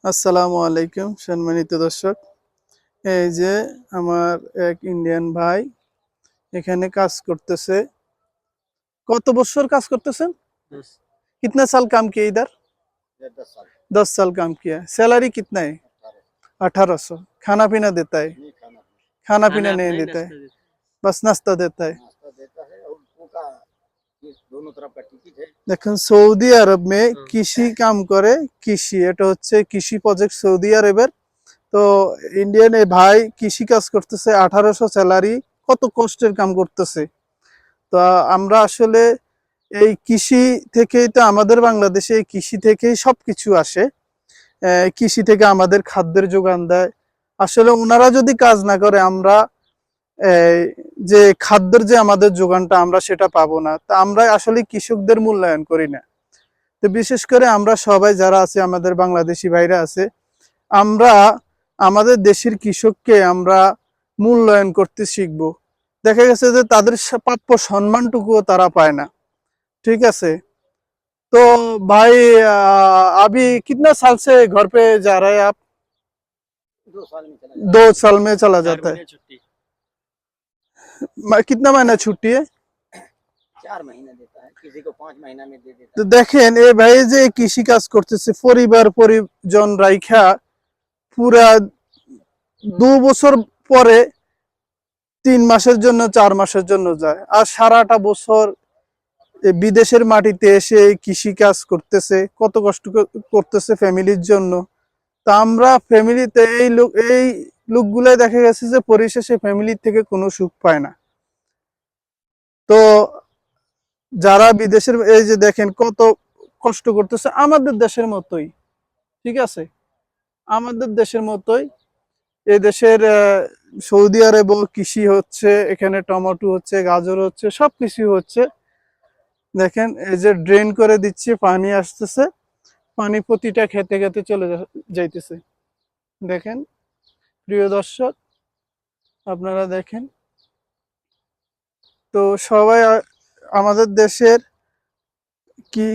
আসসালামু আলাইকুম সম্মানিত দর্শক। এই যে আমার এক ইন্ডিয়ান ভাই এখানে কাজ করতেছে। কত বছর কাজ করতেছেন? कितना साल काम किया इधर? 10 साल काम किया। सैलरी कितना है? 1800। खाना पीना देता है? खाना पीना नहीं देता है, बस नाश्ता देता है। দেখেন সৌদি আরব মে কৃষি কাম করে, কৃষি এটা হচ্ছে কৃষি প্রজেক্ট সৌদি আরবের। তো ইন্ডিয়ান এ ভাই কৃষি কাজ করতেছে, 1800 স্যালারি, কত কষ্টের কাম করতেছে। তো আমরা আসলে এই কৃষি থেকেই তো আমাদের বাংলাদেশে এই কৃষি থেকেই সবকিছু আসে। কৃষি থেকে আমাদের খাদ্যের যোগান দেয়। আসলে ওনারা যদি কাজ না করে আমরা যে খাদ্যের যে আমাদের যোগানটা আমরা সেটা পাবো না। তা আমরা আসলে কৃষকদের মূল্যায়ন করি না। তো বিশেষ করে আমরা সবাই যারা আছে, আমাদের বাংলাদেশি ভাইরা আছে, আমরা আমাদের দেশের কৃষককে আমরা মূল্যায়ন করতে শিখবো। দেখা গেছে যে তাদের প্রাপ্য সম্মানটুকুও তারা পায় না। ঠিক আছে। तो भाई अभी कितना साल से घर पे जा रहे हैं आप? 2 साल में चला जाता है। कितना महीना छुट्टी है? 4 महीना देता है, किसी को 5 महीना में दे देता তো দেখেন এ ভাই যে কৃষি কাজ করতেছে, পরিবার পরিজন রাইখা পুরা 2 বছর পরে 3 মাসের জন্য 4 মাসের জন্য যায়, আর সারাটা বছর বিদেশের মাটিতে এসে কৃষি কাজ করতেছে, কত কষ্ট করতেছে ফ্যামিলির জন্য। তা আমরা ফ্যামিলিতে এই লোকগুলাই দেখা গেছে যে পরিশেষে ফ্যামিলির থেকে কোনো সুখ পায় না। তো যারা বিদেশের এই যে দেখেন কত কষ্ট করতেছে, আমাদের দেশের মতোই। ঠিক আছে, আমাদের দেশের মতোই এই দেশের সৌদি আরবে কৃষি হচ্ছে, এখানে টমেটো হচ্ছে, গাজর হচ্ছে, সবকিছু হচ্ছে। দেখেন এই যে ড্রেন করে দিচ্ছে, পানি আসতেছে, পানি প্রতিটা খেতে খেতে চলে যাইতেছে। দেখেন প্রিয় দর্শক, আপনারা দেখেন। তো সবাই আমাদের দেশের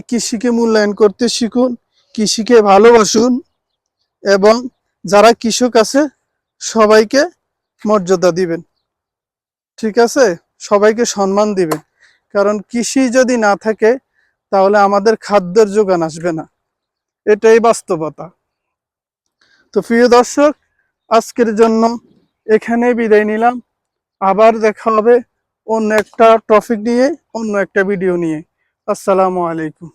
কৃষিকে মূল্যায়ন করতে শিখুন, কৃষিকে ভালোবাসুন, এবং যারা কৃষক আছে সবাইকে মর্যাদা দিবেন। ঠিক আছে, সবাইকে সম্মান দিবেন। কারণ কৃষি যদি না থাকে তাহলে আমাদের খাদ্যের যোগান আসবে না, এটাই বাস্তবতা। তো প্রিয় দর্শক, আজকের জন্য এখানে বিদায় নিলাম। আবার দেখা হবে অন্য একটা টপিক নিয়ে, অন্য একটা ভিডিও নিয়ে। আসসালামু আলাইকুম।